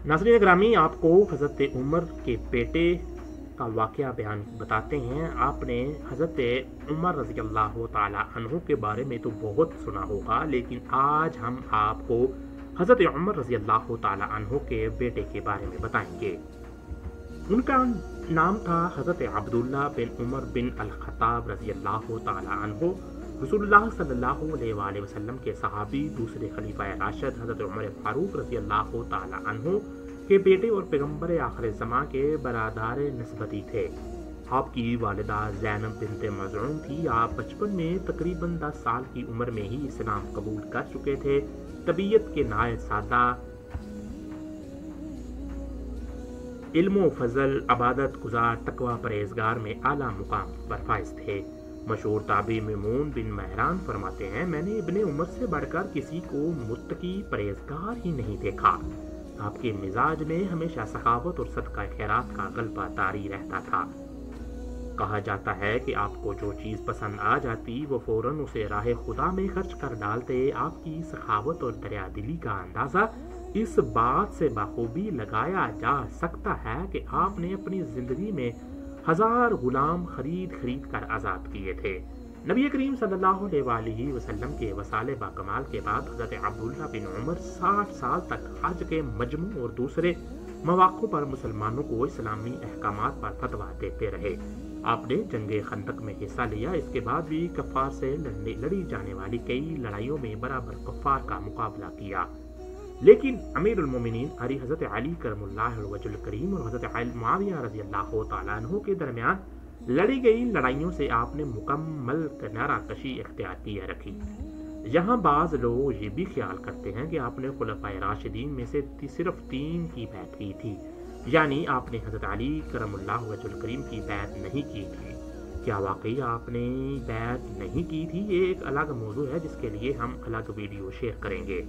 नाज़रीन ग्रामी, आपको हज़रत उमर के बेटे का वाक़या बयान बताते हैं। आपने हज़रत उमर रज़ी अल्लाह ताला अन्हु के बारे में तो बहुत सुना होगा, लेकिन आज हम आपको हज़रत उमर रज़ी अल्लाह ताला अन्हु के बेटे के बारे में बताएंगे। उनका नाम था हज़रत अब्दुल्ला बिन उमर बिन अल-खत्ताब रज़ी अल्लाह ताला अन्हु। रसूलुल्लाह सल्लल्लाहु अलैहि वसल्लम के सहाबी, दूसरे खलीफा राशिद हज़रत उमर फारूक रज़ी अल्लाह ताला अन्हु के बेटे और पैगम्बर आखिर ज़मां के बरादार निस्बती थे। आपकी वालिदा ज़ैनब बिन्त मज़ऊन थी। आप बचपन में तकरीबन 10 साल की उम्र में ही इस्लाम कबूल कर चुके थे। तबीयत के नायत सादा, इल्म फजल, अबादत गुजार, तकवा परहेजगार में आला मुकाम पर फाइज थे। मशहूर ताबी ममून बिन महरान फरमाते हैं, मैंने इब्ने उमर से बढ़कर किसी को मुत्तकी परहेजगार ही नहीं देखा। आपके मिजाज में हमेशा सखावत और सदका खैरात का गलबा तारी रहता था। कहा जाता है कि आपको जो चीज़ पसंद आ जाती वो फौरन उसे राह खुदा में खर्च कर डालते। आपकी सखावत और दरियादिली का अंदाज़ा इस बात से बखूबी लगाया जा सकता है कि आपने अपनी ज़िंदगी में 1000 गुलाम खरीद कर आज़ाद किए थे। नबी करीम सल्लल्लाहु अलैहि वसल्लम के वसाले बाकमाल के बाद हज़रत अब्दुल्ला बिन उमर 60 साल तक हज के मजमू और दूसरे मौक़ों पर मुसलमानों को इस्लामी अहकामात पर फतवा देते रहे। आपने जंगे खंदक में हिस्सा लिया। इसके बाद भी कफ़ार से लड़ी जाने वाली कई लड़ाइयों में बराबर कफ़ार का मुकाबला किया, लेकिन अमीरुल मोमिनीन हज़रत अली करमुल्लाह वजहुल करीम और हज़रत मुआविया रज़ी अल्लाह तआला अन्हु के दरमियान लड़ी गई लड़ाइयों से आपने मुकम्मल किनारा कशी इख्तियार किए रखी। यहाँ बाज़ लोग ये भी ख्याल करते हैं कि आपने खुलफाए राशिदीन में से सिर्फ 3 की बैत की थी, यानी आपने हज़रत अली करमुल्लाह वजहुल करीम की बैत नहीं की थी। क्या वाकई आपने बैत नहीं की थी? ये एक अलग मौजू है जिसके लिए हम अलग वीडियो शेयर करेंगे।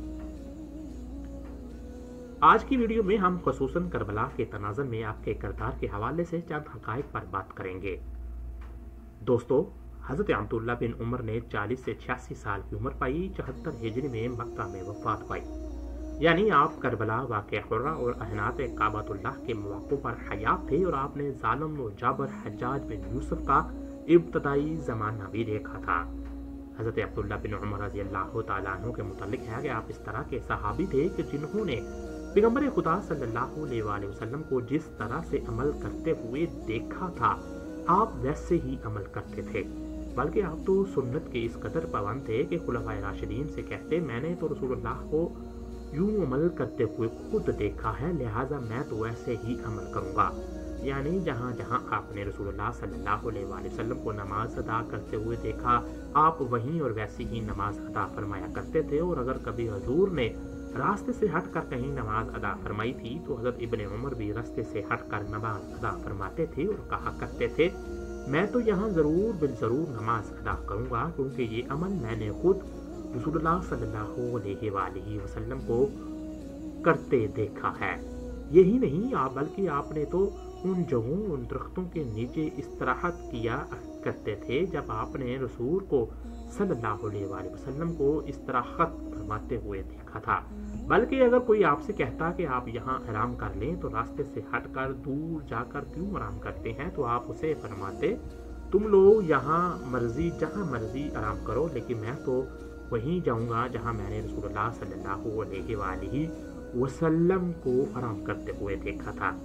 आज की वीडियो में हम खुसूसन करबला के तनाज़ुर में आपके किरदार के हवाले से चंद हक़ाइक़ पर बात करेंगे। दोस्तों, हज़रत अब्दुल्ला बिन उमर ने 40 से 86 साल की उम्र पाई। 74 हिजरी में मक्का में वफ़ात पाई, यानी आप करबला, वाक़या हुर्रा और अहनात काबतुल्लाह के मौक़ों पर हयात थे और आपने ज़ालिम व जाबर हज्जाज बिन यूसुफ का इब्तदाई ज़माना भी देखा था। हज़रत अब्दुल्ला बिन उमर रज़ी अल्लाह तआला अन्हु के मुतालिक है कि आप इस तरह के सहाबी थे कि जिन्होंने पैगम्बर खुदा सल्लल्लाहु अलैहि वसल्लम को जिस तरह से अमल करते हुए देखा था, आप वैसे ही अमल करते थे। बल्कि आप तो सुन्नत के इस कदर पाबंद थे कि खुलफाए राशिदीन से कहते, मैंने तो रसूलुल्लाह को यूं अमल करते हुए खुद देखा है, लिहाजा मैं तो वैसे ही अमल करूंगा। यानी जहाँ जहाँ आपने रसूलुल्लाह सल्लल्लाहु अलैहि वसल्लम को नमाज अदा करते हुए देखा, आप वहीं और वैसी ही नमाज अदा फरमाया करते थे। और अगर कभी हजूर ने रास्ते से हटकर कहीं नमाज अदा फरमाई थी तो हज़रत इब्ने उमर भी रास्ते से हटकर नमाज अदा फरमाते थे और कहा करते थे, मैं तो यहाँ ज़रूर बिल ज़रूर नमाज अदा करूँगा, क्योंकि ये अमल मैंने खुद रसूलुल्लाह सल्लल्लाहु अलैहि वसल्लम को करते देखा है। यही नहीं, बल्कि आपने तो उन जगहों, उन दरख्तों के नीचे इस्तराहत किया करते थे जब आपने रसूल को सल्लल्लाहु अलैहि वसल्लम को इस्तराहत फरमाते हुए देखा था। बल्कि अगर कोई आपसे कहता कि आप यहाँ आराम कर लें तो रास्ते से हटकर दूर जाकर क्यों आराम करते हैं, तो आप उसे फरमाते, तुम लोग यहाँ मर्जी जहाँ मर्जी आराम करो, लेकिन मैं तो वहीं जाऊँगा जहाँ मैंने रसूलुल्लाह सल्लल्लाहु अलैहि वसल्लम को आराम करते हुए देखा था।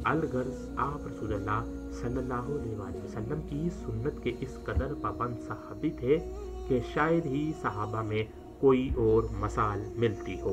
अलगर्ज आप रसूलुल्लाह सल्लल्लाहु अलैहि वसल्लम की सुन्नत के इस कदर पाबंद सहाबी थे कि शायद ही सहाबा में कोई और मसाल मिलती हो।